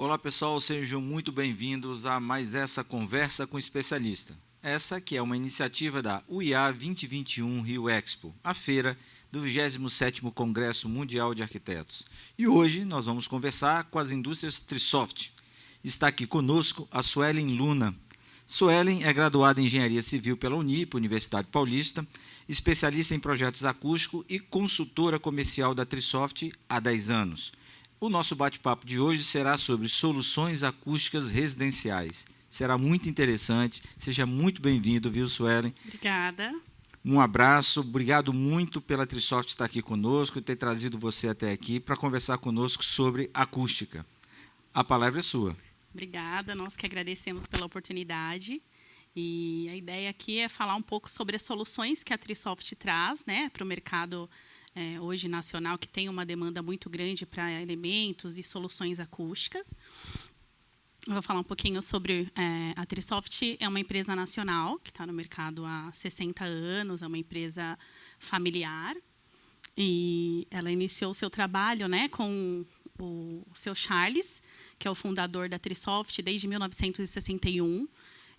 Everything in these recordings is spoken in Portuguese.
Olá, pessoal, sejam muito bem-vindos a mais essa Conversa com Especialista. Essa que é uma iniciativa da UIA 2021 Rio Expo, a feira do 27º Congresso Mundial de Arquitetos. E hoje nós vamos conversar com as indústrias Trisoft. Está aqui conosco a Suelen Luna. Suelen é graduada em Engenharia Civil pela Unip, Universidade Paulista, especialista em projetos acústicos e consultora comercial da Trisoft há 10 anos. O nosso bate-papo de hoje será sobre soluções acústicas residenciais. Será muito interessante. Seja muito bem-vindo, viu, Suelen? Obrigada. Um abraço. Obrigado muito pela Trisoft estar aqui conosco e ter trazido você até aqui para conversar conosco sobre acústica. A palavra é sua. Obrigada. Nós que agradecemos pela oportunidade. E a ideia aqui é falar um pouco sobre as soluções que a Trisoft traz, né, para o mercado hoje nacional, que tem uma demanda muito grande para elementos e soluções acústicas. Eu vou falar um pouquinho sobre a Trisoft. É uma empresa nacional que está no mercado há 60 anos, é uma empresa familiar. E ela iniciou o seu trabalho, né, com o seu Charles, que é o fundador da Trisoft, desde 1961.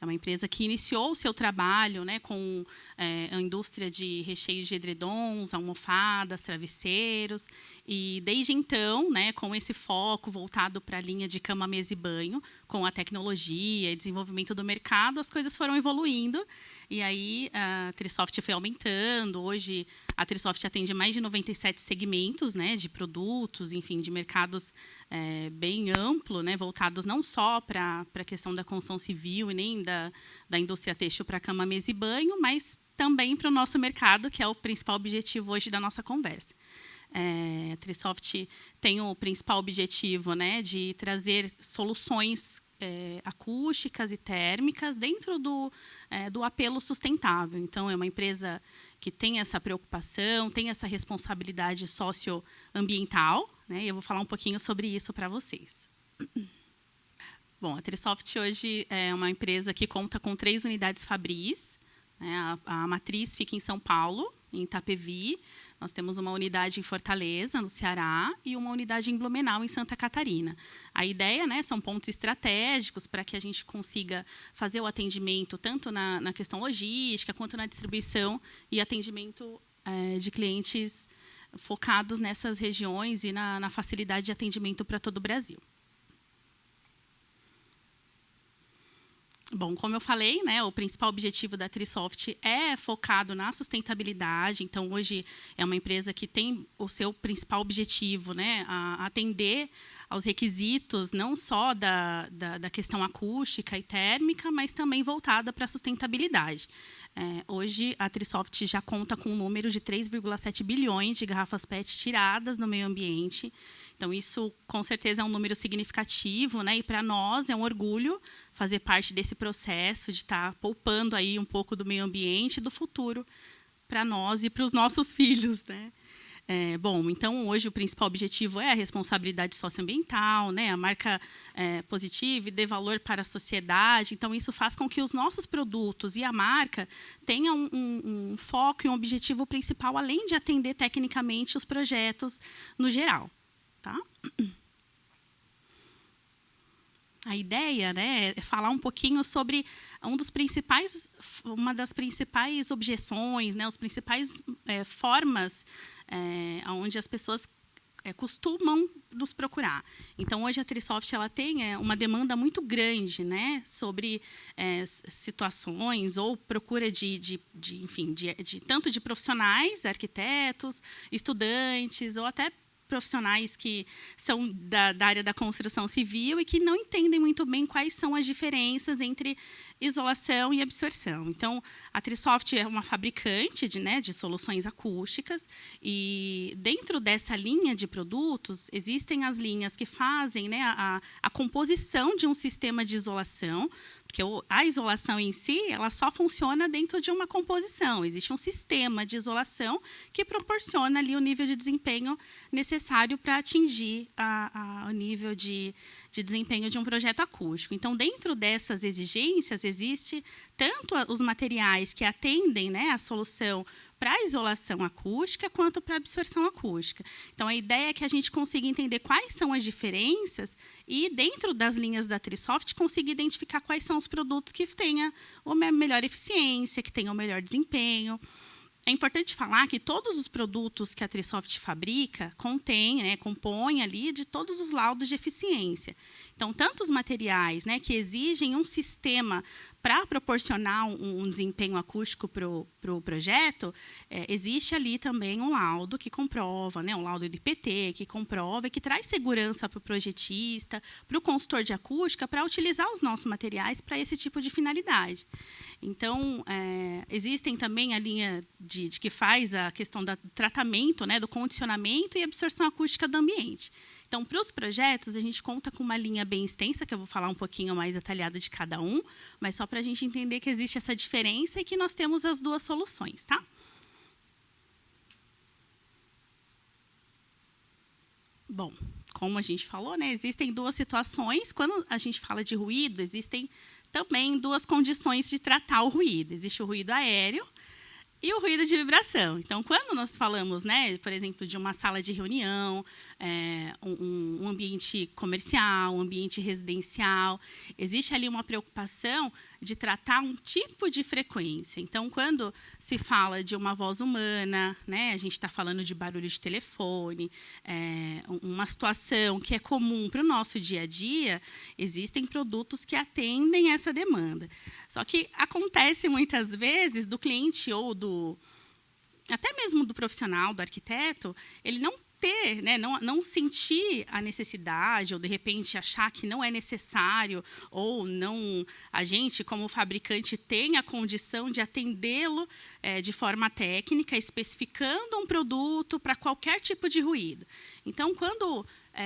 É uma empresa que iniciou o seu trabalho, né, com a indústria de recheios de edredons, almofadas, travesseiros. E, desde então, né, com esse foco voltado para a linha de cama, mesa e banho, com a tecnologia e desenvolvimento do mercado, as coisas foram evoluindo. E aí a Trisoft foi aumentando. Hoje a Trisoft atende mais de 97 segmentos, né, de produtos, enfim, de mercados bem amplo, né, voltados não só para a questão da construção civil e nem da indústria têxtil para cama, mesa e banho, mas também para o nosso mercado, que é o principal objetivo hoje da nossa conversa. A Trisoft tem o principal objetivo, né, de trazer soluções acústicas e térmicas dentro do apelo sustentável. Então, é uma empresa que tem essa preocupação, tem essa responsabilidade socioambiental, né? E eu vou falar um pouquinho sobre isso para vocês. Bom, a Trisoft hoje é uma empresa que conta com 3 unidades fabris, né? A matriz fica em São Paulo, em Itapevi. Nós temos uma unidade em Fortaleza, no Ceará, e uma unidade em Blumenau, em Santa Catarina. A ideia, né, são pontos estratégicos para que a gente consiga fazer o atendimento tanto na questão logística, quanto na distribuição e atendimento de clientes focados nessas regiões e na facilidade de atendimento para todo o Brasil. Bom, como eu falei, né, o principal objetivo da Trisoft é focado na sustentabilidade. Então, hoje é uma empresa que tem o seu principal objetivo, né, a atender aos requisitos não só da questão acústica e térmica, mas também voltada para a sustentabilidade. Hoje, a Trisoft já conta com um número de 3,7 bilhões de garrafas PET tiradas no meio ambiente. Então, isso, com certeza, é um número significativo, né? E, para nós, é um orgulho fazer parte desse processo de estar poupando aí um pouco do meio ambiente e do futuro para nós e para os nossos filhos, né? Bom, então, hoje, o principal objetivo é a responsabilidade socioambiental, né? A marca positiva e dê valor para a sociedade. Então, isso faz com que os nossos produtos e a marca tenham um foco e um objetivo principal, além de atender tecnicamente os projetos no geral. Tá? A ideia, né, é falar um pouquinho sobre uma das principais objeções, né, as principais formas onde as pessoas costumam nos procurar. Então, hoje a Trisoft ela tem uma demanda muito grande, né, sobre situações ou procura enfim, tanto de profissionais, arquitetos, estudantes ou até profissionais que são da área da construção civil e que não entendem muito bem quais são as diferenças entre isolação e absorção. Então, a Trisoft é uma fabricante de soluções acústicas e, dentro dessa linha de produtos, existem as linhas que fazem, né, a composição de um sistema de isolação, porque a isolação em si ela só funciona dentro de uma composição. Existe um sistema de isolação que proporciona ali o nível de desempenho necessário para atingir o nível de desempenho de um projeto acústico. Então, dentro dessas exigências, existe tanto os materiais que atendem, né, a solução para a isolação acústica quanto para a absorção acústica. Então, a ideia é que a gente consiga entender quais são as diferenças e, dentro das linhas da Trisoft, conseguir identificar quais são os produtos que tenham a melhor eficiência, que tenham o melhor desempenho. É importante falar que todos os produtos que a Trisoft fabrica compõem ali de todos os laudos de eficiência. Então, tanto os materiais, que exigem um sistema para proporcionar um desempenho acústico para o projeto, existe ali também um laudo que comprova, um laudo do IPT, que comprova e que traz segurança para o projetista, para o consultor de acústica, para utilizar os nossos materiais para esse tipo de finalidade. Então, existem também a linha de que faz a questão do tratamento, do condicionamento e absorção acústica do ambiente. Então, para os projetos, a gente conta com uma linha bem extensa, que eu vou falar um pouquinho mais detalhada de cada um, mas só para a gente entender que existe essa diferença e que nós temos as duas soluções, tá? Bom, como a gente falou, existem duas situações. Quando a gente fala de ruído, existem também duas condições de tratar o ruído. Existe o ruído aéreo e o ruído de vibração. Então, quando nós falamos, por exemplo, de uma sala de reunião, um ambiente comercial, um ambiente residencial, existe ali uma preocupação de tratar um tipo de frequência. Então, quando se fala de uma voz humana, a gente está falando de barulho de telefone, uma situação que é comum para o nosso dia a dia, existem produtos que atendem essa demanda. Só que acontece muitas vezes do cliente ou até mesmo do profissional, do arquiteto, ele não ter, não sentir a necessidade, ou de repente achar que não é necessário, ou não, a gente, como fabricante, tem a condição de atendê-lo de forma técnica, especificando um produto para qualquer tipo de ruído. Então, quando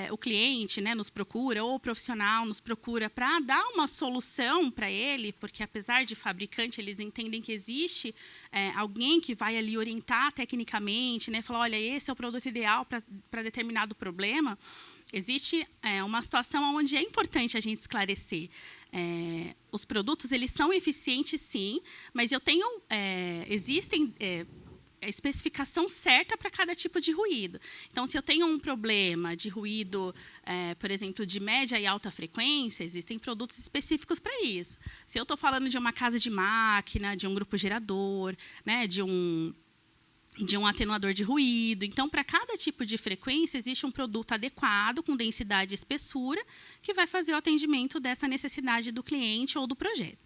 o cliente nos procura, ou o profissional nos procura para dar uma solução para ele, porque, apesar de fabricante, eles entendem que existe alguém que vai ali orientar tecnicamente, falar, olha, esse é o produto ideal para determinado problema, existe uma situação onde é importante a gente esclarecer. Os produtos, eles são eficientes, sim, mas existem a especificação certa para cada tipo de ruído. Então, se eu tenho um problema de ruído, por exemplo, de média e alta frequência, existem produtos específicos para isso. Se eu estou falando de uma casa de máquina, de um grupo gerador, de um atenuador de ruído. Então, para cada tipo de frequência, existe um produto adequado, com densidade e espessura, que vai fazer o atendimento dessa necessidade do cliente ou do projeto.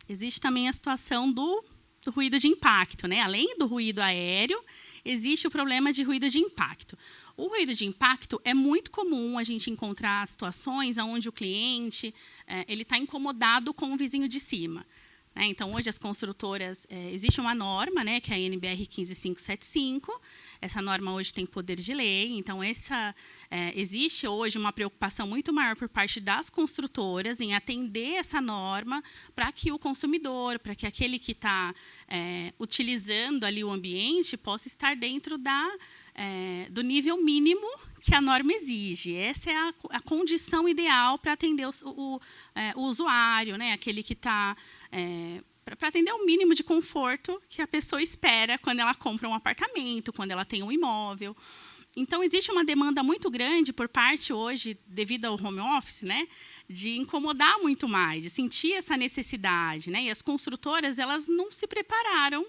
Existe também a situação do ruído de impacto. Além do ruído aéreo, existe o problema de ruído de impacto. O ruído de impacto é muito comum a gente encontrar situações onde o cliente ele está incomodado com o vizinho de cima. Então, hoje, as construtoras, existe uma norma, que é a NBR 15575. Essa norma hoje tem poder de lei. Então, existe hoje uma preocupação muito maior por parte das construtoras em atender essa norma para que o consumidor, para que aquele que está utilizando ali o ambiente possa estar dentro do nível mínimo que a norma exige. Essa é a condição ideal para atender o usuário, aquele que está... para atender o mínimo de conforto que a pessoa espera quando ela compra um apartamento, quando ela tem um imóvel. Então, existe uma demanda muito grande por parte hoje, devido ao home office, de incomodar muito mais, de sentir essa necessidade. E as construtoras, elas não se prepararam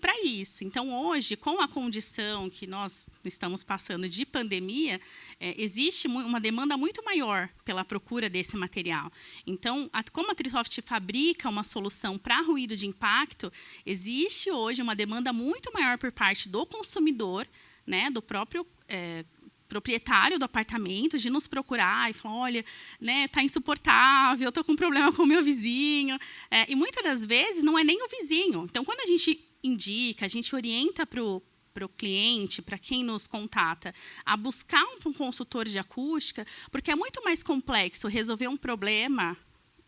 para isso. Então, hoje, com a condição que nós estamos passando de pandemia, existe uma demanda muito maior pela procura desse material. Então, como a Trisoft fabrica uma solução para ruído de impacto, existe hoje uma demanda muito maior por parte do consumidor, do próprio proprietário do apartamento, de nos procurar e falar, olha, está insuportável, eu estou com um problema com o meu vizinho. E muitas das vezes não é nem o vizinho. Então, quando a gente indica, a gente orienta para o cliente, para quem nos contata, a buscar um consultor de acústica, porque é muito mais complexo resolver um problema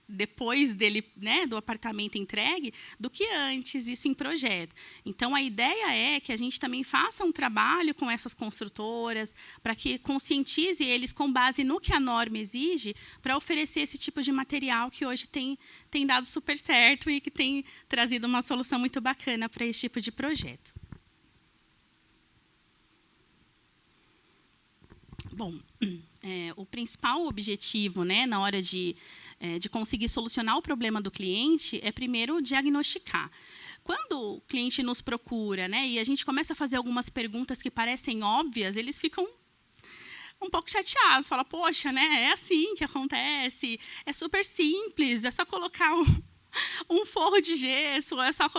depois dele, né, do apartamento entregue, do que antes, isso em projeto. Então, a ideia é que a gente também faça um trabalho com essas construtoras, para que conscientize eles com base no que a norma exige, para oferecer esse tipo de material que hoje tem dado super certo e que tem trazido uma solução muito bacana para esse tipo de projeto. Bom, o principal objetivo, né, na hora de conseguir solucionar o problema do cliente é, primeiro, diagnosticar. Quando o cliente nos procura, né, e a gente começa a fazer algumas perguntas que parecem óbvias, eles ficam um pouco chateados. Falam, poxa, né, é assim que acontece, é super simples, é só colocar um forro de gesso, é só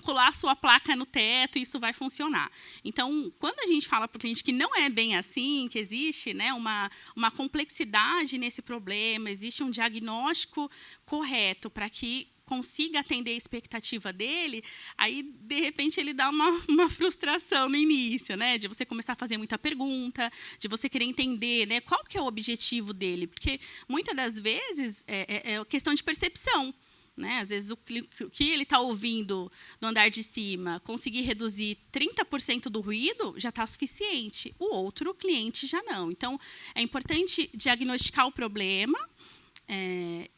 colar sua placa no teto e isso vai funcionar. Então, quando a gente fala para o cliente que não é bem assim, que existe, né, uma complexidade nesse problema, existe um diagnóstico correto para que consiga atender a expectativa dele, aí, de repente, ele dá uma frustração no início, né, de você começar a fazer muita pergunta, de você querer entender, né, qual que é o objetivo dele, porque, muitas das vezes, é questão de percepção. Né? Às vezes, o que ele está ouvindo no andar de cima, conseguir reduzir 30% do ruído, já está suficiente. O outro cliente já não. Então, é importante diagnosticar o problema,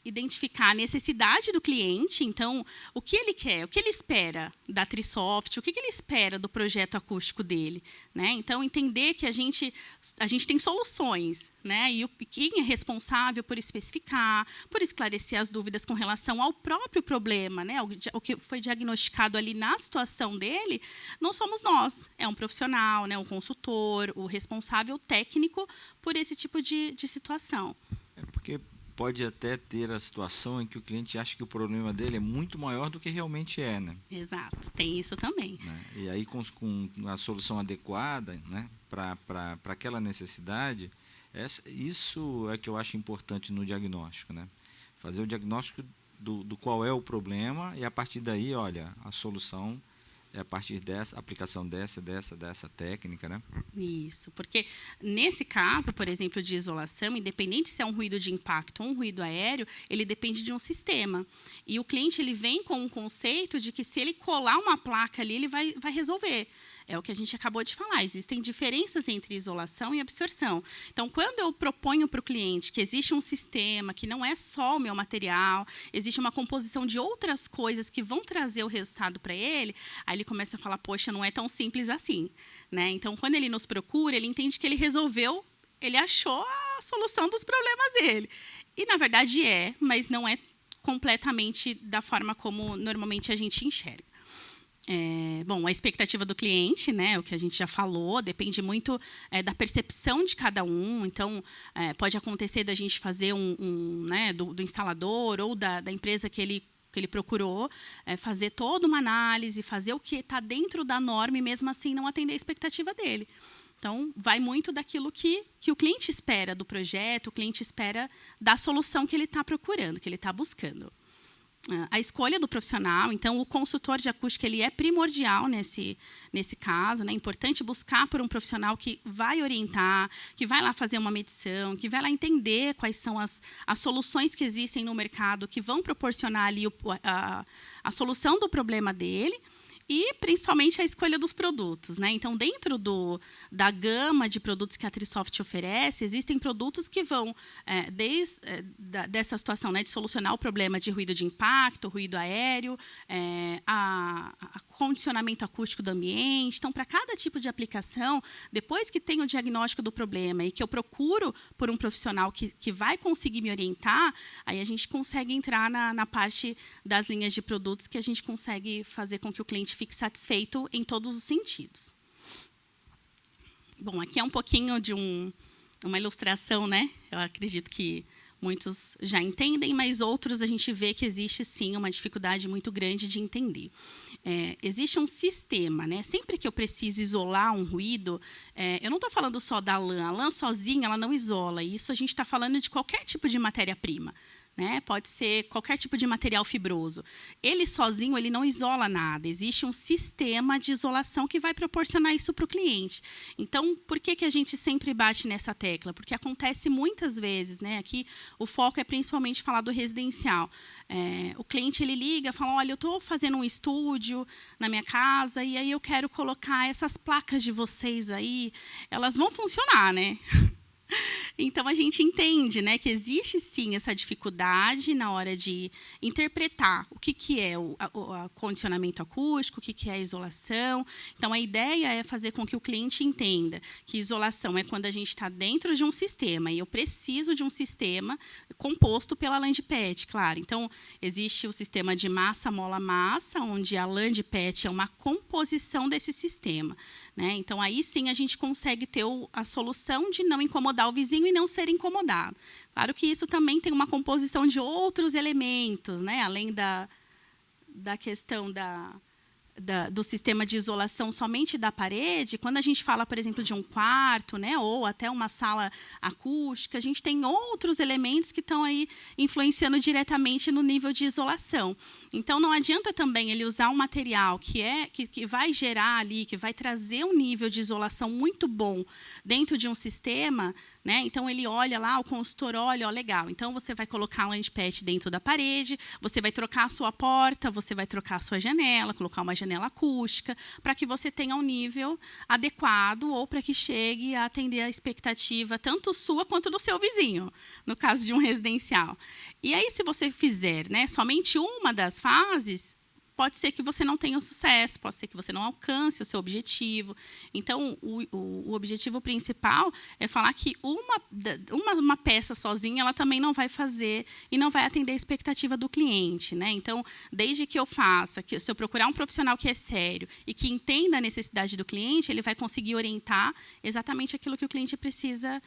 identificar a necessidade do cliente. Então, o que ele quer, o que ele espera da Trisoft, o que ele espera do projeto acústico dele. Né? Então, entender que a gente tem soluções, né? E quem é responsável por especificar, por esclarecer as dúvidas com relação ao próprio problema, né? O que foi diagnosticado ali na situação dele, não somos nós. É um profissional, né? Um consultor, o responsável técnico por esse tipo de situação. Porque pode até ter a situação em que o cliente acha que o problema dele é muito maior do que realmente é, né? Exato, tem isso também. Né? E aí, com a solução adequada, né, para aquela necessidade, isso é que eu acho importante no diagnóstico, né? Fazer o diagnóstico do qual é o problema e, a partir daí, olha, a solução é a partir dessa aplicação dessa técnica, né? Isso, porque nesse caso, por exemplo, de isolação, independente se é um ruído de impacto ou um ruído aéreo, ele depende de um sistema. E o cliente ele vem com um conceito de que se ele colar uma placa ali, ele vai resolver. É o que a gente acabou de falar, existem diferenças entre isolação e absorção. Então, quando eu proponho para o cliente que existe um sistema, que não é só o meu material, existe uma composição de outras coisas que vão trazer o resultado para ele, aí ele começa a falar, poxa, não é tão simples assim. Né? Então, quando ele nos procura, ele entende que ele achou a solução dos problemas dele. E, na verdade, mas não é completamente da forma como normalmente a gente enxerga. Bom, a expectativa do cliente, né, o que a gente já falou, depende muito da percepção de cada um. Então, pode acontecer da gente fazer né, do instalador ou da empresa que ele procurou, fazer toda uma análise, fazer o que está dentro da norma e, mesmo assim, não atender a expectativa dele. Então, vai muito daquilo que o cliente espera do projeto, o cliente espera da solução que ele está procurando, que ele está buscando. A escolha do profissional, então, o consultor de acústica ele é primordial nesse caso. Né? É importante buscar por um profissional que vai orientar, que vai lá fazer uma medição, que vai lá entender quais são as soluções que existem no mercado, que vão proporcionar ali a solução do problema dele. E, principalmente, a escolha dos produtos. Né? Então, dentro da gama de produtos que a Trisoft oferece, existem produtos que vão, desde dessa situação, né, de solucionar o problema de ruído de impacto, ruído aéreo, a condicionamento acústico do ambiente. Então, para cada tipo de aplicação, depois que tem o diagnóstico do problema e que eu procuro por um profissional que vai conseguir me orientar, aí a gente consegue entrar na parte das linhas de produtos que a gente consegue fazer com que o cliente fique satisfeito em todos os sentidos. Bom, aqui é um pouquinho de uma ilustração, né? Eu acredito que muitos já entendem, mas outros a gente vê que existe, sim, uma dificuldade muito grande de entender. Existe um sistema, né? Sempre que eu preciso isolar um ruído, eu não estou falando só da lã. A lã sozinha ela não isola. Isso a gente está falando de qualquer tipo de matéria-prima. né? Pode ser qualquer tipo de material fibroso. Ele sozinho, ele não isola nada. Existe um sistema de isolação que vai proporcionar isso para o cliente. Então, por que a gente sempre bate nessa tecla? Porque acontece muitas vezes, né? Aqui o foco é principalmente falar do residencial. O cliente ele liga, fala, olha, eu estou fazendo um estúdio na minha casa e aí eu quero colocar essas placas de vocês aí, elas vão funcionar, né? Então, a gente entende, né, que existe, sim, essa dificuldade na hora de interpretar o que é o condicionamento acústico, o que é a isolação. Então, a ideia é fazer com que o cliente entenda que isolação é quando a gente está dentro de um sistema, e eu preciso de um sistema composto pela lã de PET, claro. Então, existe o sistema de massa, mola, massa, onde a lã de PET é uma composição desse sistema, né? Então, aí sim a gente consegue ter a solução de não incomodar o vizinho e não ser incomodado. Claro que isso também tem uma composição de outros elementos, né? Além da questão do sistema de isolação somente da parede. Quando a gente fala, por exemplo, de um quarto, né, ou até uma sala acústica, a gente tem outros elementos que estão aí influenciando diretamente no nível de isolação. Então, não adianta também ele usar um material que vai gerar ali, que vai trazer um nível de isolação muito bom dentro de um sistema, né? Então, ele olha lá, o consultor olha, ó, legal. Então, você vai colocar a lã de PET dentro da parede, você vai trocar a sua porta, você vai trocar a sua janela, colocar uma janela acústica, para que você tenha um nível adequado ou para que chegue a atender a expectativa tanto sua quanto do seu vizinho, no caso de um residencial. E aí, se você fizer, né, somente uma das fases, pode ser que você não tenha o sucesso, pode ser que você não alcance o seu objetivo. Então, o objetivo principal é falar que uma peça sozinha ela também não vai fazer e não vai atender a expectativa do cliente, né? Então, desde que eu faça, se eu procurar um profissional que é sério e que entenda a necessidade do cliente, ele vai conseguir orientar exatamente aquilo que o cliente precisa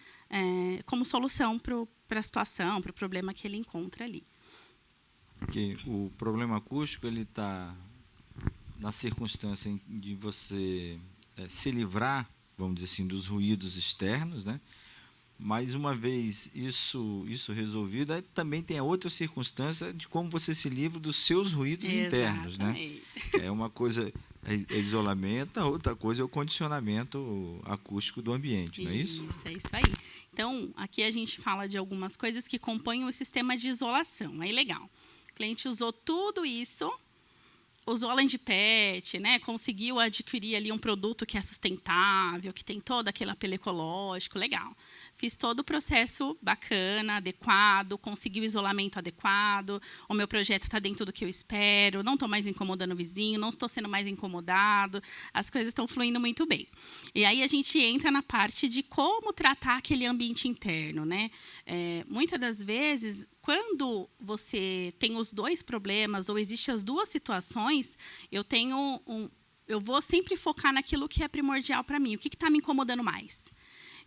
como solução para a situação, para o problema que ele encontra ali. Porque o problema acústico ele está na circunstância de você se livrar, vamos dizer assim, dos ruídos externos, né? Mas uma vez isso resolvido, aí também tem a outra circunstância de como você se livra dos seus ruídos internos, né? É uma coisa é isolamento, a outra coisa é o condicionamento acústico do ambiente, não é isso? Isso, é isso aí. Então, aqui a gente fala de algumas coisas que compõem o sistema de isolação. Aí, legal. O cliente usou tudo isso, usou a lã de PET, né? Conseguiu adquirir ali um produto que é sustentável, que tem todo aquele apelo ecológico, legal. Fiz todo o processo bacana, adequado, consegui o isolamento adequado, o meu projeto está dentro do que eu espero, não estou mais incomodando o vizinho, não estou sendo mais incomodado, as coisas estão fluindo muito bem. E aí a gente entra na parte de como tratar aquele ambiente interno, né? Muitas das vezes, quando você tem os dois problemas ou existem as duas situações, eu vou sempre focar naquilo que é primordial para mim. O que está me incomodando mais?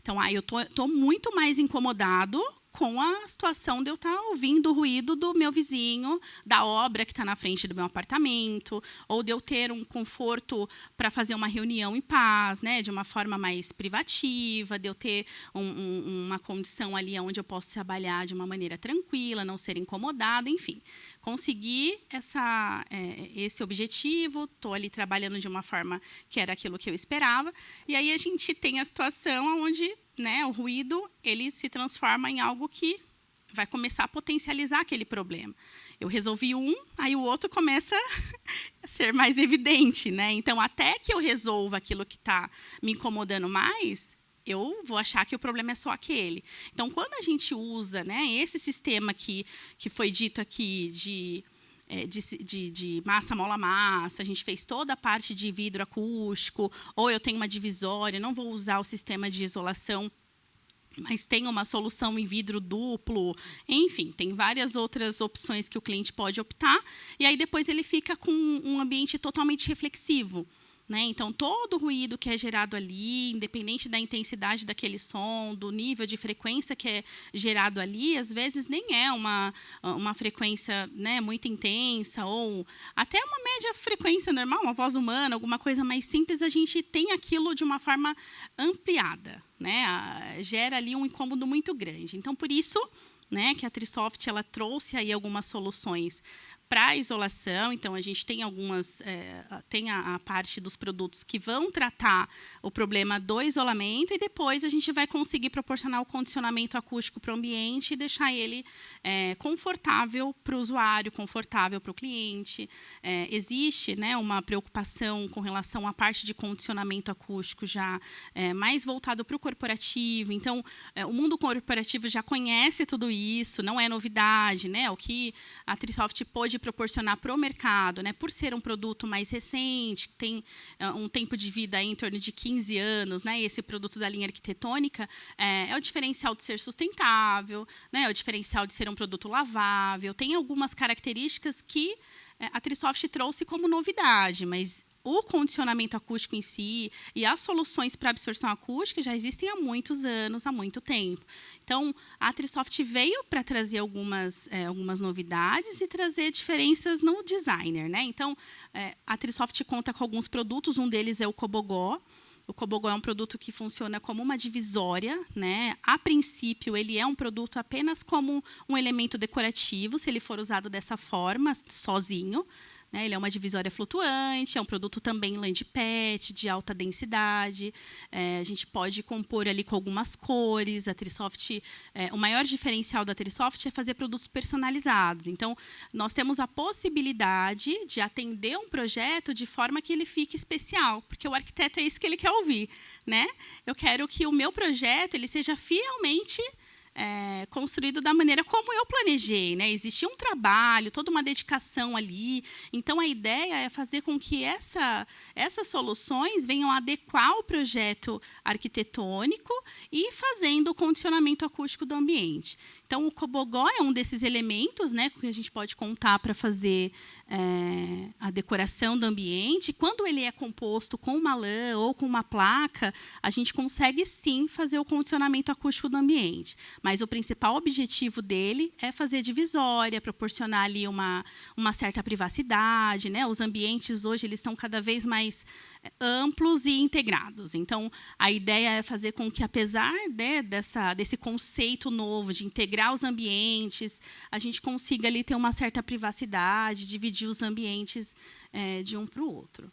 Então, eu estou muito mais incomodado com a situação de eu estar ouvindo o ruído do meu vizinho, da obra que está na frente do meu apartamento, ou de eu ter um conforto para fazer uma reunião em paz, né, de uma forma mais privativa, de eu ter uma condição ali onde eu posso trabalhar de uma maneira tranquila, não ser incomodado, enfim. Consegui esse objetivo, estou ali trabalhando de uma forma que era aquilo que eu esperava, e aí a gente tem a situação onde, né, o ruído ele se transforma em algo que vai começar a potencializar aquele problema. Eu resolvi aí o outro começa a ser mais evidente, né? Então, até que eu resolva aquilo que está me incomodando mais, eu vou achar que o problema é só aquele. Então, quando a gente usa, né, esse sistema que foi dito aqui de massa, mola, massa, a gente fez toda a parte de vidro acústico, ou eu tenho uma divisória, não vou usar o sistema de isolação, mas tem uma solução em vidro duplo, enfim, tem várias outras opções que o cliente pode optar, e aí depois ele fica com um ambiente totalmente reflexivo. Né? Então, todo o ruído que é gerado ali, independente da intensidade daquele som, do nível de frequência que é gerado ali, às vezes nem é uma frequência, né, muito intensa, ou até uma média frequência normal, uma voz humana, alguma coisa mais simples, a gente tem aquilo de uma forma ampliada, né? Gera ali um incômodo muito grande. Então, por isso, né, que a Trisoft ela trouxe aí algumas soluções para a isolação. Então, a gente tem tem a parte dos produtos que vão tratar o problema do isolamento e depois a gente vai conseguir proporcionar o condicionamento acústico para o ambiente e deixar ele confortável para o usuário, confortável para o cliente. Existe, né, uma preocupação com relação à parte de condicionamento acústico já mais voltado para o corporativo. Então, o mundo corporativo já conhece tudo isso, não é novidade, né? O que a Trisoft pôde proporcionar para o mercado, né, por ser um produto mais recente, tem um tempo de vida aí em torno de 15 anos, né, esse produto da linha arquitetônica é o diferencial de ser sustentável, né, é o diferencial de ser um produto lavável, tem algumas características que a Trisoft trouxe como novidade, mas o condicionamento acústico em si e as soluções para absorção acústica já existem há muitos anos, há muito tempo. Então, a Trisoft veio para trazer algumas novidades e trazer diferenças no designer, né? Então, a Trisoft conta com alguns produtos, um deles é o Cobogó. O Cobogó é um produto que funciona como uma divisória, né? A princípio, ele é um produto apenas como um elemento decorativo, se ele for usado dessa forma, sozinho. Ele é uma divisória flutuante, é um produto também land pet, de alta densidade. A gente pode compor ali com algumas cores. A Trisoft, o maior diferencial da Trisoft é fazer produtos personalizados. Então, nós temos a possibilidade de atender um projeto de forma que ele fique especial, porque o arquiteto é isso que ele quer ouvir, né? Eu quero que o meu projeto ele seja fielmente construído da maneira como eu planejei, né? Existia um trabalho, toda uma dedicação ali. Então, a ideia é fazer com que essas soluções venham adequar o projeto arquitetônico e fazendo o condicionamento acústico do ambiente. Então, o Cobogó é um desses elementos, né, que a gente pode contar para fazer a decoração do ambiente. Quando ele é composto com uma lã ou com uma placa, a gente consegue, sim, fazer o condicionamento acústico do ambiente. Mas o principal objetivo dele é fazer divisória, proporcionar ali uma certa privacidade, né? Os ambientes hoje eles são cada vez mais amplos e integrados. Então, a ideia é fazer com que, apesar desse conceito novo de integrar os ambientes, a gente consiga ali ter uma certa privacidade, dividir os ambientes de um para o outro.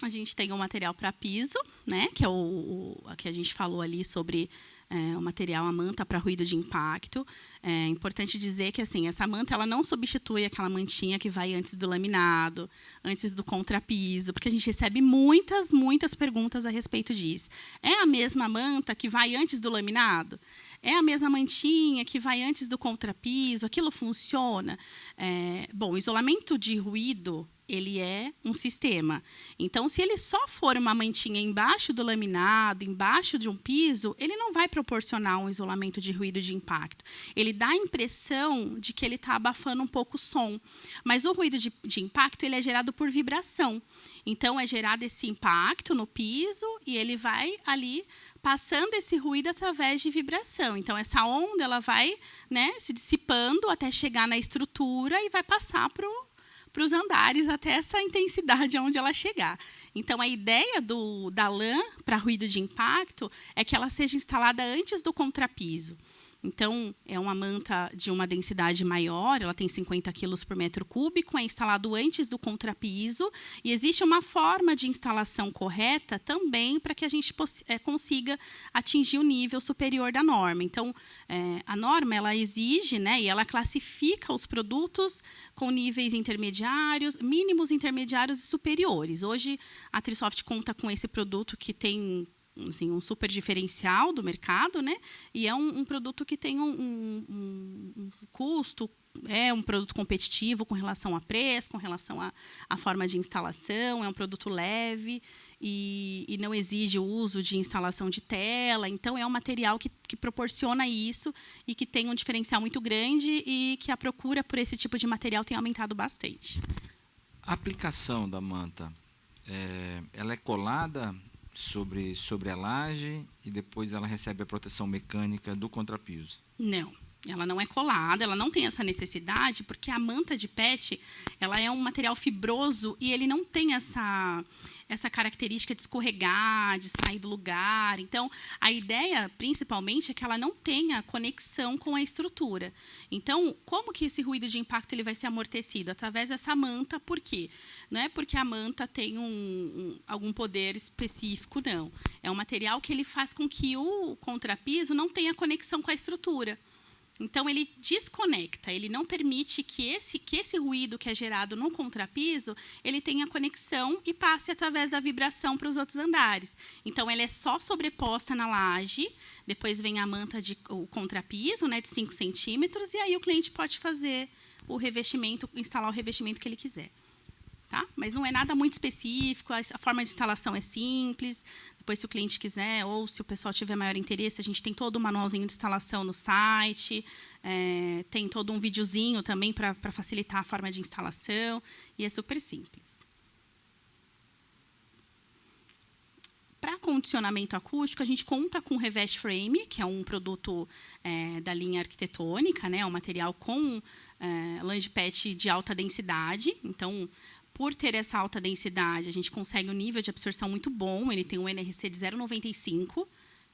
A gente tem o material para piso, né, que é o que a gente falou ali sobre o material, a manta para ruído de impacto. É importante dizer que assim, essa manta ela não substitui aquela mantinha que vai antes do laminado, antes do contrapiso, porque a gente recebe muitas perguntas a respeito disso. É a mesma manta que vai antes do laminado? É a mesma mantinha que vai antes do contrapiso? Aquilo funciona? Bom, o isolamento de ruído ele é um sistema. Então, se ele só for uma mantinha embaixo do laminado, embaixo de um piso, ele não vai proporcionar um isolamento de ruído de impacto. Ele dá a impressão de que ele está abafando um pouco o som. Mas o ruído de impacto ele é gerado por vibração. Então, é gerado esse impacto no piso e ele vai ali passando esse ruído através de vibração. Então, essa onda ela vai, né, se dissipando até chegar na estrutura e vai passar para os andares até essa intensidade aonde ela chegar. Então, a ideia da lã para ruído de impacto é que ela seja instalada antes do contrapiso. Então, é uma manta de uma densidade maior, ela tem 50 quilos por metro cúbico, é instalado antes do contrapiso, e existe uma forma de instalação correta também para que a gente consiga atingir o nível superior da norma. Então, a norma ela exige, né, e ela classifica os produtos com níveis intermediários, mínimos, intermediários e superiores. Hoje, a Trisoft conta com esse produto que tem assim, um super diferencial do mercado, né? E é um produto que tem um custo, é um produto competitivo com relação a preço, com relação à forma de instalação, é um produto leve e não exige o uso de instalação de tela. Então, é um material que proporciona isso e que tem um diferencial muito grande e que a procura por esse tipo de material tem aumentado bastante. A aplicação da manta, ela é colada sobre a laje e depois ela recebe a proteção mecânica do contrapiso? Não. Ela não é colada, ela não tem essa necessidade, porque a manta de PET, ela é um material fibroso e ele não tem essa característica de escorregar, de sair do lugar. Então, a ideia, principalmente, é que ela não tenha conexão com a estrutura. Então, como que esse ruído de impacto ele vai ser amortecido? Através dessa manta, por quê? Não é porque a manta tem algum poder específico, não. É um material que ele faz com que o contrapiso não tenha conexão com a estrutura. Então, ele desconecta, ele não permite que esse ruído que é gerado no contrapiso, ele tenha conexão e passe através da vibração para os outros andares. Então, ela é só sobreposta na laje, depois vem a manta o contrapiso, né, de 5 centímetros, e aí o cliente pode fazer o revestimento, instalar o revestimento que ele quiser. Tá? Mas não é nada muito específico, a forma de instalação é simples. Depois, se o cliente quiser, ou se o pessoal tiver maior interesse, a gente tem todo o manualzinho de instalação no site, tem todo um videozinho também para facilitar a forma de instalação, e é super simples. Para condicionamento acústico, a gente conta com o Revest Frame, que é um produto da linha arquitetônica, né, um material com lã de PET de alta densidade. Então, por ter essa alta densidade, a gente consegue um nível de absorção muito bom. Ele tem um NRC de 0,95,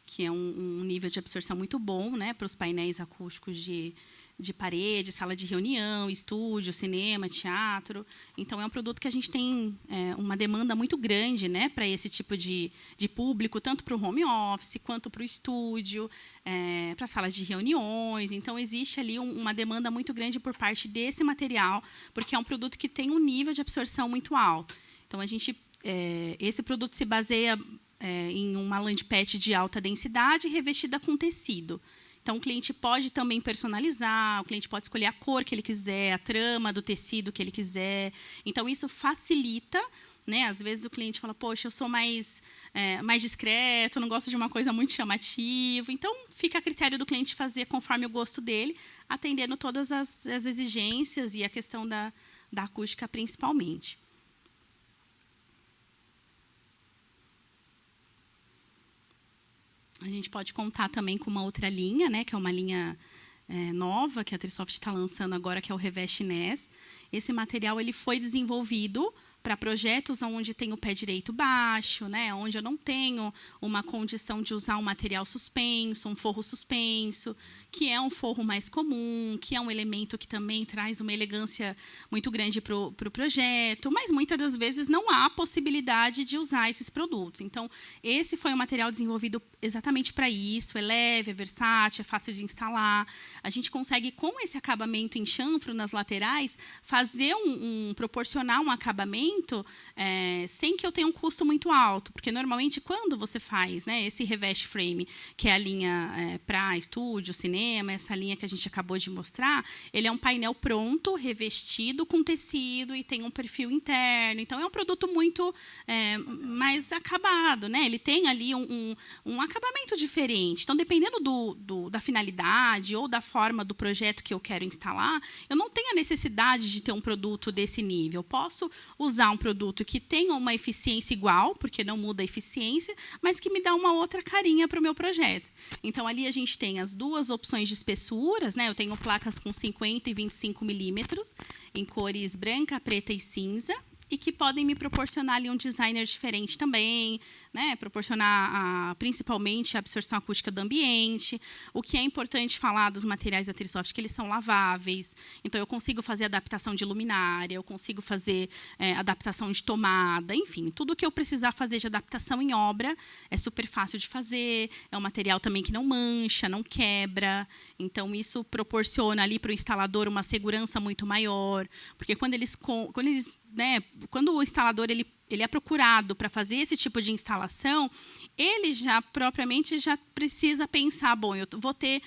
que é um nível de absorção muito bom, né, para os painéis acústicos de parede, sala de reunião, estúdio, cinema, teatro. Então, é um produto que a gente tem uma demanda muito grande, né, para esse tipo de público, tanto para o home office, quanto para o estúdio, para salas de reuniões. Então, existe ali uma demanda muito grande por parte desse material, porque é um produto que tem um nível de absorção muito alto. Então, esse produto se baseia em uma lã de PET de alta densidade revestida com tecido. Então, o cliente pode também personalizar, o cliente pode escolher a cor que ele quiser, a trama do tecido que ele quiser. Então, isso facilita, né? Às vezes, o cliente fala, poxa, eu sou mais discreto, não gosto de uma coisa muito chamativa. Então, fica a critério do cliente fazer conforme o gosto dele, atendendo todas as exigências e a questão da acústica, principalmente. A gente pode contar também com uma outra linha, né, que é uma linha nova que a Trisoft está lançando agora, que é o Revest NES. Esse material ele foi desenvolvido para projetos onde tem o pé direito baixo, né, onde eu não tenho uma condição de usar um material suspenso, um forro suspenso, que é um forro mais comum, que é um elemento que também traz uma elegância muito grande para o projeto, mas muitas das vezes não há possibilidade de usar esses produtos. Então, esse foi um material desenvolvido exatamente para isso, é leve, é versátil, é fácil de instalar. A gente consegue, com esse acabamento em chanfro nas laterais, fazer proporcionar um acabamento sem que eu tenha um custo muito alto, porque normalmente quando você faz, né, esse Revest Frame, que é a linha para estúdio, cinema, essa linha que a gente acabou de mostrar, ele é um painel pronto, revestido com tecido e tem um perfil interno. Então, é um produto muito mais acabado, né? Ele tem ali um acabamento diferente. Então, dependendo da finalidade ou da forma do projeto que eu quero instalar, eu não tenho a necessidade de ter um produto desse nível. Eu posso usar um produto que tenha uma eficiência igual, porque não muda a eficiência, mas que me dá uma outra carinha para o meu projeto. Então, ali a gente tem as duas opções de espessuras, né? Eu tenho placas com 50 e 25 milímetros, em cores branca, preta e cinza, e que podem me proporcionar ali um designer diferente também, né? Proporcionar principalmente a absorção acústica do ambiente. O que é importante falar dos materiais da Trisoft, que eles são laváveis. Então, eu consigo fazer adaptação de luminária, eu consigo fazer adaptação de tomada, enfim, tudo que eu precisar fazer de adaptação em obra é super fácil de fazer. É um material também que não mancha, não quebra. Então, isso proporciona ali para o instalador uma segurança muito maior, porque quando o instalador ele é procurado para fazer esse tipo de instalação, ele já propriamente já precisa pensar, bom, eu vou ter,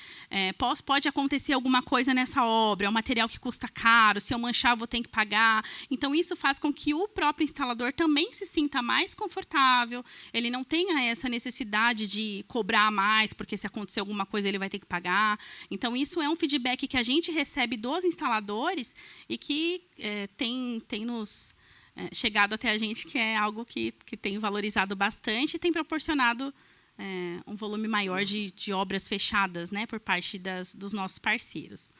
pode acontecer alguma coisa nessa obra, é um material que custa caro, se eu manchar eu vou ter que pagar. Então, isso faz com que o próprio instalador também se sinta mais confortável, ele não tenha essa necessidade de cobrar mais, porque se acontecer alguma coisa ele vai ter que pagar. Então, isso é um feedback que a gente recebe dos instaladores e que tem nos chegado até a gente, que é algo que tem valorizado bastante e tem proporcionado um volume maior de obras fechadas, né, por parte dos nossos parceiros.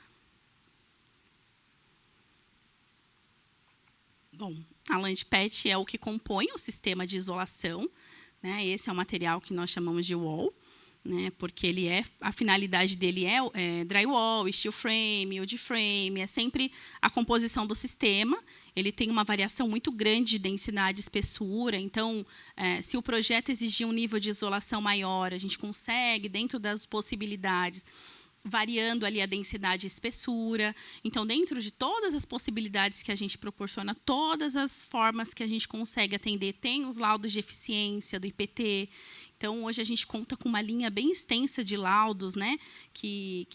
Bom, a lã de PET é o que compõe o sistema de isolação, né? Esse é o material que nós chamamos de wall, né? Porque a finalidade dele é drywall, steel frame, wood frame, é sempre a composição do sistema. Ele tem uma variação muito grande de densidade e espessura, então, se o projeto exigir um nível de isolação maior, a gente consegue, dentro das possibilidades, variando ali a densidade e espessura. Então, dentro de todas as possibilidades que a gente proporciona, todas as formas que a gente consegue atender, tem os laudos de eficiência do IPT. Então, hoje a gente conta com uma linha bem extensa de laudos, né, que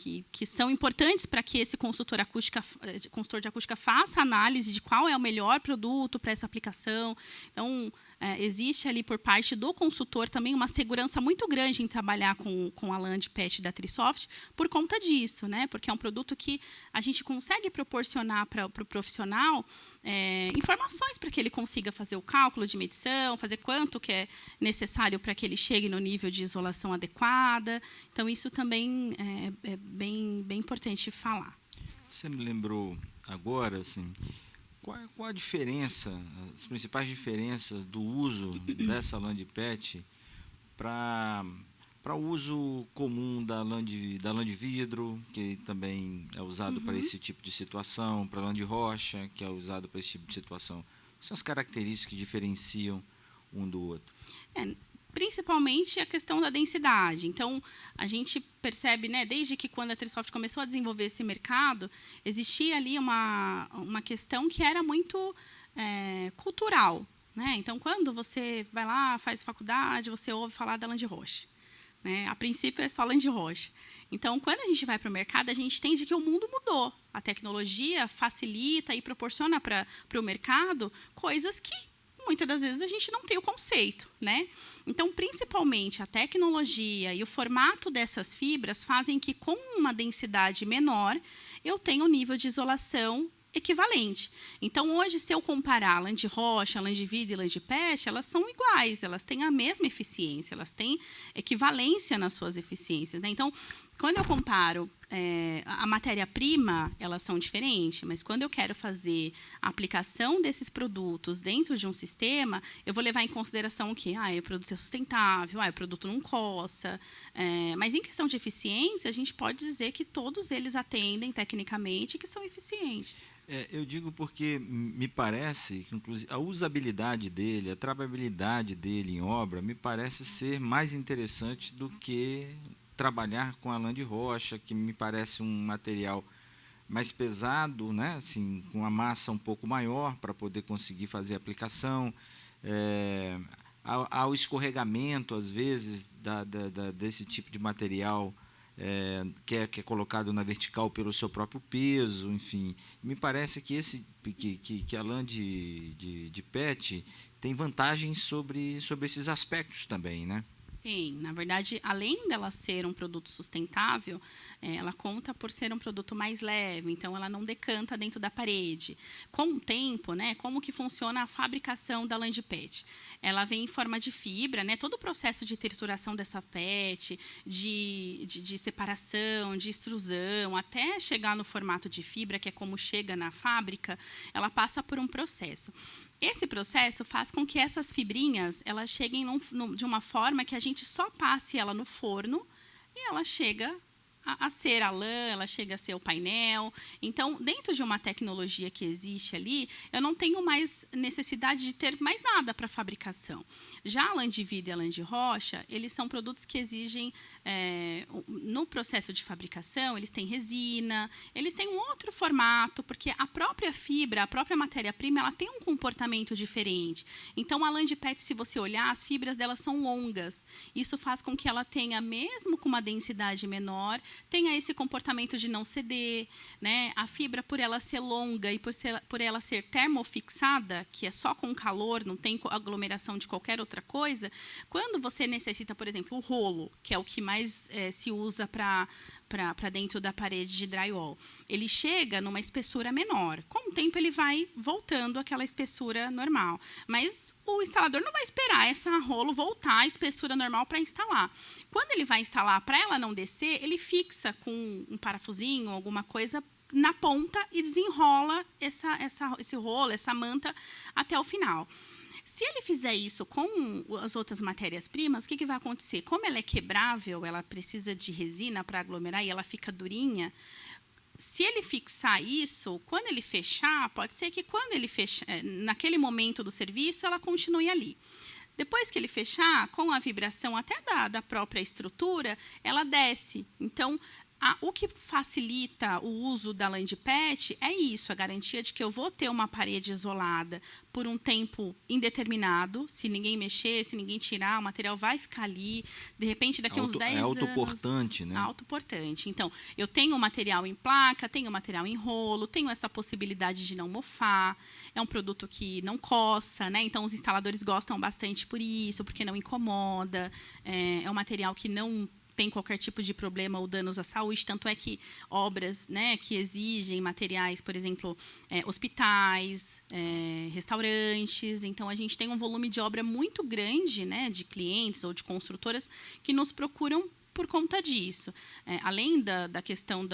são importantes para que esse consultor de acústica faça análise de qual é o melhor produto para essa aplicação. Então, existe ali por parte do consultor também uma segurança muito grande em trabalhar com a lã de PET da Trisoft por conta disso, né? Porque é um produto que a gente consegue proporcionar para o profissional informações para que ele consiga fazer o cálculo de medição, fazer quanto que é necessário para que ele chegue no nível de isolação adequada. Então, isso também é bem importante falar. Você me lembrou agora, assim, qual a diferença, as principais diferenças do uso dessa lã de PET para o uso comum da lã de vidro, que também é usado para esse tipo de situação, para a lã de rocha, que é usado para esse tipo de situação? Quais são as características que diferenciam um do outro? Principalmente a questão da densidade. Então, a gente percebe, né, desde que quando a Trisoft começou a desenvolver esse mercado, existia ali uma questão que era muito cultural, né? Então, quando você vai lá, faz faculdade, você ouve falar da lã de rocha, né? A princípio é só lã de rocha. Então, quando a gente vai para o mercado, a gente entende que o mundo mudou. A tecnologia facilita e proporciona para o mercado coisas que muitas das vezes a gente não tem o conceito, né? Então, principalmente a tecnologia e o formato dessas fibras fazem que, com uma densidade menor, eu tenha um nível de isolação equivalente. Então, hoje, se eu comparar lã de rocha, lã de vidro e lã de PET, elas são iguais, elas têm a mesma eficiência, elas têm equivalência nas suas eficiências, né? Então, quando eu comparo a matéria-prima, elas são diferentes, mas quando eu quero fazer a aplicação desses produtos dentro de um sistema, eu vou levar em consideração o quê? O produto é sustentável, o produto não coça. Mas, em questão de eficiência, a gente pode dizer que todos eles atendem tecnicamente e que são eficientes. Eu digo porque me parece que, inclusive, a usabilidade dele, a trabalhabilidade dele em obra, me parece ser mais interessante do que trabalhar com a lã de rocha, que me parece um material mais pesado, né? Assim, com uma massa um pouco maior para poder conseguir fazer a aplicação. Há o escorregamento, às vezes, desse tipo de material que é colocado na vertical pelo seu próprio peso, enfim. Me parece que a lã de PET tem vantagens sobre esses aspectos também, né? Tem. Na verdade, além dela ser um produto sustentável, ela conta por ser um produto mais leve, então ela não decanta dentro da parede. Com o tempo, né, como que funciona a fabricação da lã de PET? Ela vem em forma de fibra, né, todo o processo de trituração dessa PET, de separação, de extrusão, até chegar no formato de fibra, que é como chega na fábrica, ela passa por um processo. Esse processo faz com que essas fibrinhas elas cheguem de uma forma que a gente só passe ela no forno e ela chega a ser a lã, ela chega a ser o painel. Então, dentro de uma tecnologia que existe ali, eu não tenho mais necessidade de ter mais nada para fabricação. Já a lã de vidro e a lã de rocha, eles são produtos que exigem, no processo de fabricação, eles têm resina, eles têm um outro formato, porque a própria fibra, a própria matéria-prima, ela tem um comportamento diferente. Então, a lã de PET, se você olhar, as fibras delas são longas. Isso faz com que ela tenha, mesmo com uma densidade menor, tenha esse comportamento de não ceder, né? A fibra, por ela ser longa e por ela ser termofixada, que é só com calor, não tem aglomeração de qualquer outra coisa, quando você necessita, por exemplo, o rolo, que é o que mais se usa para para dentro da parede de drywall, ele chega numa espessura menor. Com o tempo, ele vai voltando àquela espessura normal. Mas o instalador não vai esperar essa rolo voltar à espessura normal para instalar. Quando ele vai instalar, para ela não descer, ele fixa com um parafusinho, alguma coisa na ponta e desenrola esse rolo, essa manta até o final. Se ele fizer isso com as outras matérias-primas, o que vai acontecer? Como ela é quebrável, ela precisa de resina para aglomerar e ela fica durinha, se ele fixar isso, quando ele fechar, pode ser que quando ele fechar, naquele momento do serviço, ela continue ali. Depois que ele fechar, com a vibração até da própria estrutura, ela desce. Então, o que facilita o uso da land pet é isso, a garantia de que eu vou ter uma parede isolada por um tempo indeterminado. Se ninguém mexer, se ninguém tirar, o material vai ficar ali. De repente, daqui a uns 10 anos... É autoportante, né? Autoportante. Então, eu tenho material em placa, tenho material em rolo, tenho essa possibilidade de não mofar. É um produto que não coça, né? Então, os instaladores gostam bastante por isso, porque não incomoda. É um material que não tem qualquer tipo de problema ou danos à saúde, tanto é que obras, né, que exigem materiais, por exemplo, hospitais, restaurantes, então a gente tem um volume de obra muito grande, né, de clientes ou de construtoras que nos procuram por conta disso. Além da questão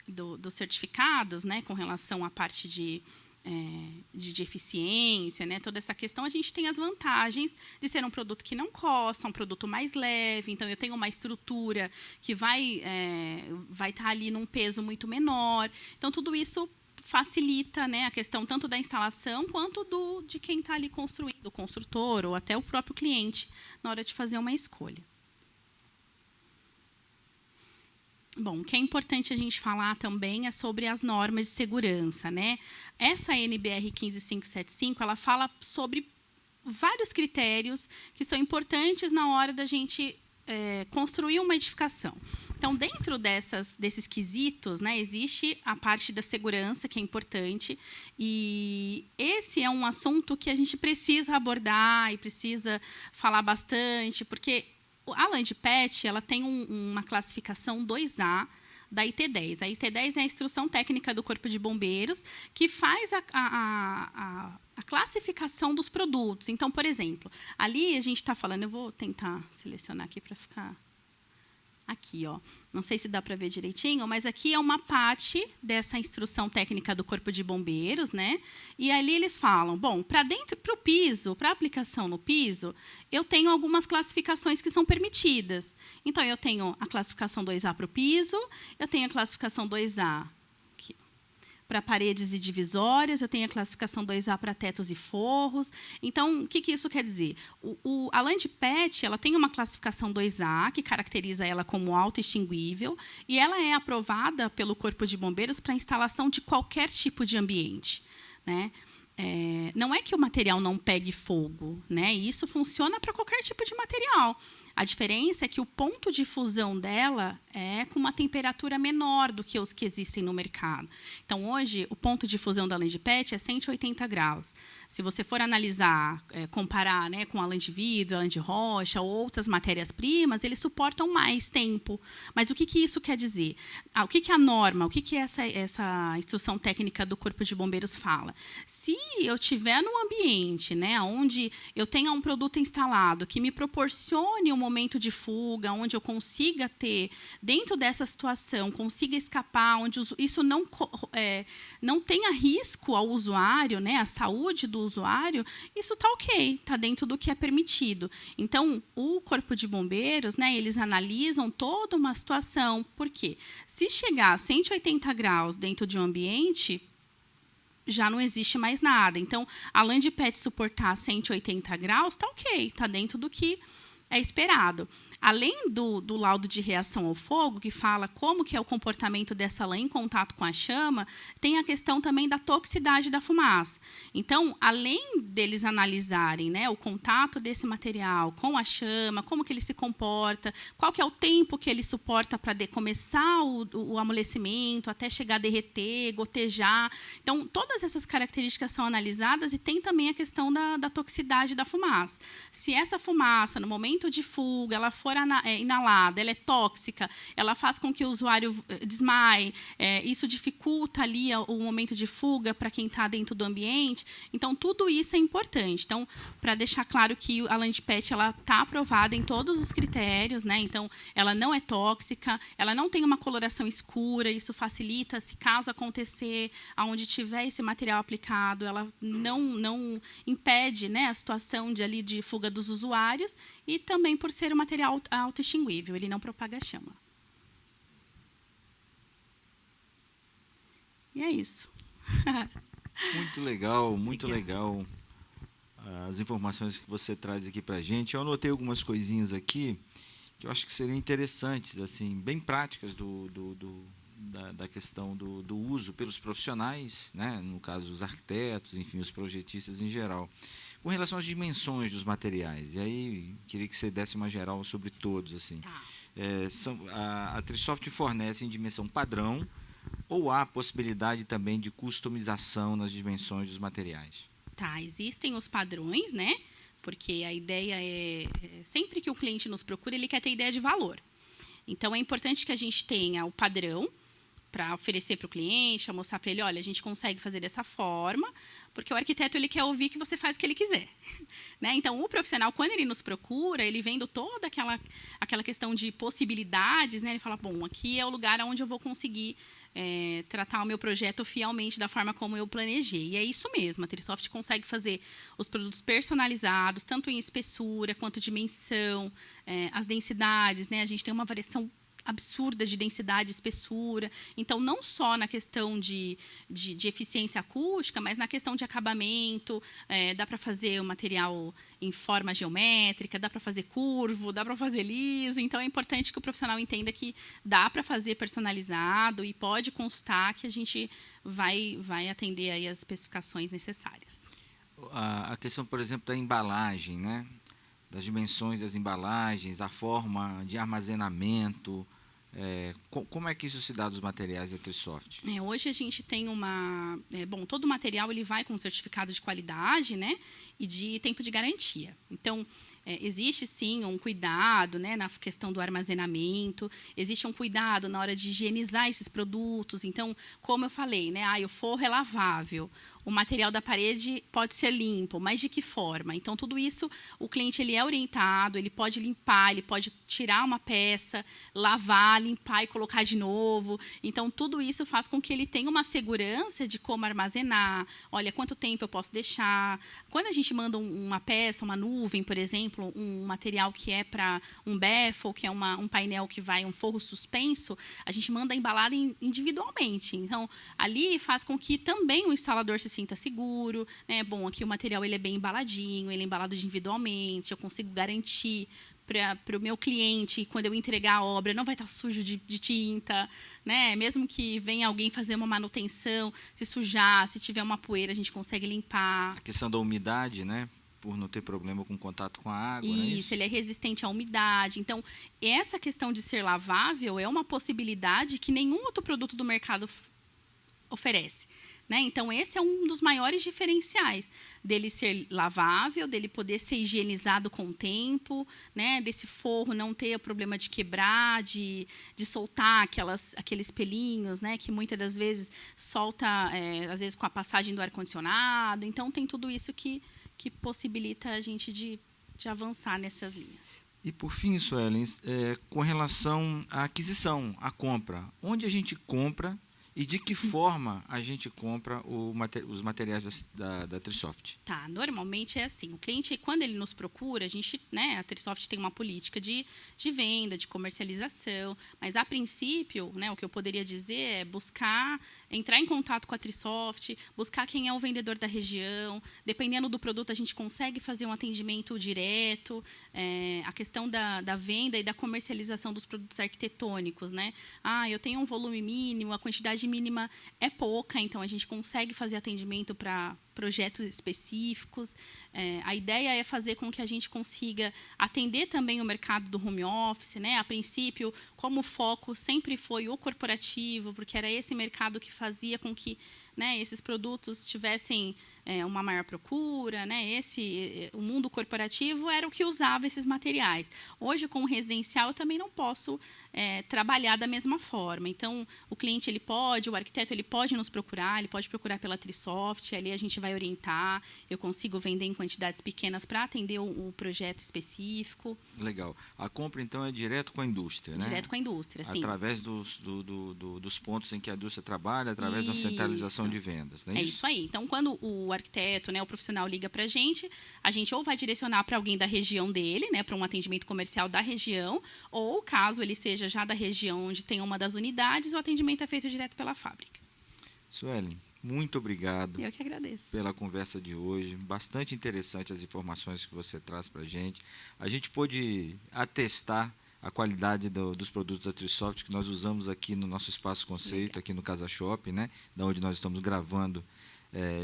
dos certificados, né, com relação à parte de eficiência, né? Toda essa questão, a gente tem as vantagens de ser um produto que não coça, um produto mais leve. Então, eu tenho uma estrutura que vai estar ali num peso muito menor. Então, tudo isso facilita, né, a questão tanto da instalação quanto de quem está ali construindo, o construtor ou até o próprio cliente, na hora de fazer uma escolha. Bom, o que é importante a gente falar também é sobre as normas de segurança, né? Essa NBR 15575, ela fala sobre vários critérios que são importantes na hora da gente construir uma edificação. Então, dentro desses quesitos, né, existe a parte da segurança, que é importante, e esse é um assunto que a gente precisa abordar e precisa falar bastante, porque a land pet, ela tem uma classificação 2A da IT10. A IT10 é a Instrução Técnica do Corpo de Bombeiros, que faz a classificação dos produtos. Então, por exemplo, ali a gente está falando, eu vou tentar selecionar aqui para ficar... Aqui, ó. Não sei se dá para ver direitinho, mas aqui é uma parte dessa instrução técnica do Corpo de Bombeiros, né? E ali eles falam, bom, para o piso, para aplicação no piso, eu tenho algumas classificações que são permitidas. Então, eu tenho a classificação 2A para o piso, eu tenho a classificação 2A para paredes e divisórias, eu tenho a classificação 2A para tetos e forros. Então, o que isso quer dizer? A land pet, ela tem uma classificação 2A, que caracteriza ela como autoextinguível, e ela é aprovada pelo Corpo de Bombeiros para instalação de qualquer tipo de ambiente, né? Não é que o material não pegue fogo, né? Isso funciona para qualquer tipo de material. A diferença é que o ponto de fusão dela é com uma temperatura menor do que os que existem no mercado. Então, hoje, o ponto de fusão da land pet é 180 graus. Se você for analisar, comparar, né, com a land vidro, a land rocha ou outras matérias-primas, eles suportam mais tempo. Mas o que isso quer dizer? O que a norma, o que essa instrução técnica do Corpo de Bombeiros fala? Se eu estiver num ambiente, né, onde eu tenha um produto instalado que me proporcione um momento de fuga, onde eu consiga ter, dentro dessa situação, consiga escapar, onde isso não tenha risco ao usuário, né, à saúde do usuário, isso está ok, está dentro do que é permitido. Então, o Corpo de Bombeiros, né, eles analisam toda uma situação, porque se chegar a 180 graus dentro de um ambiente, já não existe mais nada. Então, a land pet suportar 180 graus, está ok, está dentro do que é esperado. Além do laudo de reação ao fogo, que fala como que é o comportamento dessa lã em contato com a chama, tem a questão também da toxicidade da fumaça. Então, além deles analisarem, né, o contato desse material com a chama, como que ele se comporta, qual que é o tempo que ele suporta para começar o amolecimento, até chegar a derreter, gotejar. Então, todas essas características são analisadas e tem também a questão da toxicidade da fumaça. Se essa fumaça, no momento momento de fuga ela for inalada, ela é tóxica, ela faz com que o usuário desmaie, isso dificulta ali o momento de fuga para quem está dentro do ambiente. Então, tudo isso é importante. Então, para deixar claro que a LandPet está aprovada em todos os critérios, né? Então, ela não é tóxica, ela não tem uma coloração escura, isso facilita, se caso acontecer, aonde tiver esse material aplicado, ela não impede, né, a situação de fuga dos usuários, e também por ser um material autoextinguível, ele não propaga chama. E é isso. Muito legal, muito legal as informações que você traz aqui para a gente. Eu anotei algumas coisinhas aqui que eu acho que seriam interessantes, assim, bem práticas da questão do uso pelos profissionais, né? No caso, os arquitetos, enfim, os projetistas em geral. Com relação às dimensões dos materiais, e aí queria que você desse uma geral sobre todos. Assim. Tá. A Trisoft fornece em dimensão padrão ou há possibilidade também de customização nas dimensões dos materiais? Tá, existem os padrões, né? Porque a ideia sempre que o cliente nos procura, ele quer ter ideia de valor. Então, é importante que a gente tenha o padrão para oferecer para o cliente, para mostrar para ele, olha, a gente consegue fazer dessa forma, porque o arquiteto ele quer ouvir que você faz o que ele quiser. Né? Então, o profissional, quando ele nos procura, ele vendo toda aquela questão de possibilidades, né? Ele fala, bom, aqui é o lugar onde eu vou conseguir tratar o meu projeto fielmente da forma como eu planejei. E é isso mesmo, a Trisoft consegue fazer os produtos personalizados, tanto em espessura quanto dimensão, as densidades, né? A gente tem uma variação absurda de densidade e espessura. Então, não só na questão de eficiência acústica, mas na questão de acabamento, dá para fazer o material em forma geométrica, dá para fazer curvo, dá para fazer liso. Então, é importante que o profissional entenda que dá para fazer personalizado e pode consultar que a gente vai atender aí as especificações necessárias. A questão, por exemplo, da embalagem, né? Das dimensões das embalagens, a forma de armazenamento, como é que isso se dá dos materiais da Trisoft? Hoje a gente tem todo o material ele vai com certificado de qualidade, né, e de tempo de garantia. Então, existe sim um cuidado, né, na questão do armazenamento, existe um cuidado na hora de higienizar esses produtos. Então, como eu falei, né, o forro é lavável, o material da parede pode ser limpo, mas de que forma? Então, tudo isso, o cliente ele é orientado, ele pode limpar, ele pode tirar uma peça, lavar, limpar e colocar de novo. Então, tudo isso faz com que ele tenha uma segurança de como armazenar, olha, quanto tempo eu posso deixar. Quando a gente manda uma peça, uma nuvem, por exemplo, um material que é para um baffle, que é um painel que vai, um forro suspenso, a gente manda embalado individualmente. Então, ali faz com que também o instalador se sinta seguro, né? Bom, aqui o material ele é bem embaladinho, ele é embalado individualmente, eu consigo garantir para o meu cliente, quando eu entregar a obra, não vai estar sujo de tinta, né? Mesmo que venha alguém fazer uma manutenção, se sujar, se tiver uma poeira, a gente consegue limpar. A questão da umidade, né? Por não ter problema com contato com a água. Isso, ele é resistente à umidade. Então, essa questão de ser lavável é uma possibilidade que nenhum outro produto do mercado oferece. Né? Então, esse é um dos maiores diferenciais dele ser lavável, dele poder ser higienizado com o tempo, né? Desse forro não ter o problema de quebrar, de soltar aqueles pelinhos, né? Que muitas das vezes solta, às vezes com a passagem do ar-condicionado. Então, tem tudo isso que possibilita a gente de avançar nessas linhas. E, por fim, Suelen, com relação à aquisição, à compra, onde a gente compra e de que forma a gente compra os materiais da Trisoft? Tá, normalmente é assim, o cliente, quando ele nos procura, a Trisoft tem uma política de venda, de comercialização, mas a princípio, né, o que eu poderia dizer é entrar em contato com a Trisoft, buscar quem é o vendedor da região, dependendo do produto a gente consegue fazer um atendimento direto, a questão da venda e da comercialização dos produtos arquitetônicos, né? Eu tenho um volume mínimo, a quantidade mínima é pouca, então a gente consegue fazer atendimento para projetos específicos. A ideia é fazer com que a gente consiga atender também o mercado do home office, né? A princípio, como o foco sempre foi o corporativo, porque era esse mercado que fazia com que, né, esses produtos tivessem uma maior procura, né? O mundo corporativo era o que usava esses materiais. Hoje, com o residencial, eu também não posso trabalhar da mesma forma. Então, o cliente o arquiteto ele pode nos procurar, ele pode procurar pela Trisoft, ali a gente vai orientar, eu consigo vender em quantidades pequenas para atender o projeto específico. Legal. A compra, então, é direto com a indústria, né? Direto com a indústria, sim. Através dos pontos em que a indústria trabalha, através da centralização de vendas, não é isso? É isso aí. Então, quando o arquiteto, né, o profissional liga para a gente ou vai direcionar para alguém da região dele, né, para um atendimento comercial da região, ou caso ele seja já da região onde tem uma das unidades, o atendimento é feito direto pela fábrica. Suelen, muito obrigado. Eu que agradeço. Pela conversa de hoje. Bastante interessante as informações que você traz para a gente. A gente pôde atestar a qualidade dos produtos da Trisoft que nós usamos aqui no nosso Espaço Conceito, aqui no Casa Shop, né, da onde nós estamos gravando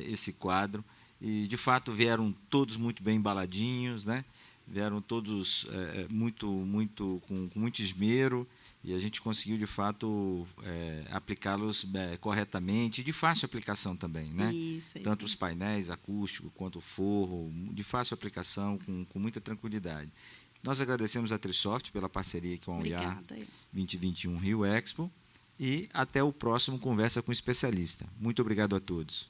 esse quadro. E, de fato, vieram todos muito bem embaladinhos, né? Vieram todos com muito esmero, e a gente conseguiu, de fato, aplicá-los corretamente, e de fácil aplicação também, né? Isso. Tanto os painéis acústicos quanto o forro, de fácil aplicação, com muita tranquilidade. Nós agradecemos a Trisoft pela parceria com a UIA 2021 Rio Expo, e até o próximo Conversa com o Especialista. Muito obrigado a todos.